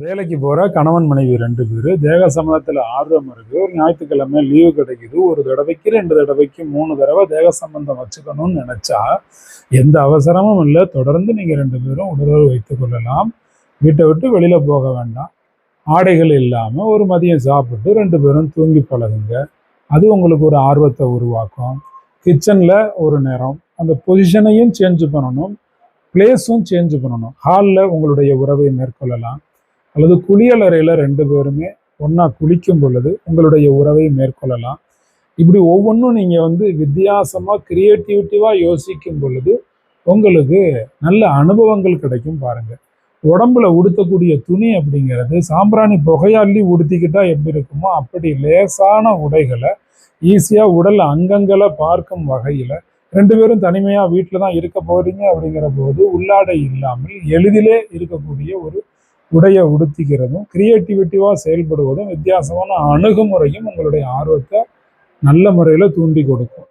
வேலைக்கு போகிற கணவன் மனைவி 2 பேர் தேக சம்பந்தத்தில் ஆர்வம் இருக்குது. ஒரு ஞாயிற்றுக்கிழமை லீவு கிடைக்குது. ஒரு தடவைக்கு 2 தடவைக்கு 3 தடவை தேக சம்பந்தம் வச்சுக்கணும்னு நினச்சா எந்த அவசரமும் இல்லை. தொடர்ந்து நீங்கள் 2 பேரும் உடலுறவு வைத்து கொள்ளலாம். வீட்டை விட்டு வெளியில் போக வேண்டாம். ஆடைகள் இல்லாமல் ஒரு மதியம் சாப்பிட்டு 2 பேரும் தூங்கி பழகுங்க. அது உங்களுக்கு ஒரு ஆர்வத்தை உருவாக்கும். கிச்சனில் ஒரு நேரம் அந்த பொசிஷனையும் சேஞ்ச் பண்ணணும், பிளேஸும் சேஞ்ச் பண்ணணும். ஹாலில் உங்களுடைய உறவை மேற்கொள்ளலாம், அல்லது குளியலறையில் 2 பேருமே ஒன்றா குளிக்கும் பொழுது உங்களுடைய உறவை மேற்கொள்ளலாம். இப்படி ஒவ்வொன்றும் நீங்கள் வித்தியாசமாக கிரியேட்டிவிட்டிவாக யோசிக்கும் பொழுது உங்களுக்கு நல்ல அனுபவங்கள் கிடைக்கும். பாருங்கள், உடம்புல உடுத்தக்கூடிய துணி அப்படிங்கிறது சாம்பிராணி புகையாள்ளி உடுத்திக்கிட்டா எப்படி இருக்குமோ அப்படி லேசான உடைகளை ஈஸியாக உடல் அங்கங்களை பார்க்கும் வகையில் 2 பேரும் தனிமையாக வீட்டில் தான் இருக்க போகிறீங்க அப்படிங்கிற போது உள்ளாடை இல்லாமல் எளிதிலே இருக்கக்கூடிய ஒரு உடைய உடுத்திக்கிறதும் கிரியேட்டிவிட்டிவாக செயல்படுவதும் வித்தியாசமான அணுகுமுறையும் உங்களுடைய ஆர்வத்தை நல்ல முறையில் தூண்டி கொடுக்கும்.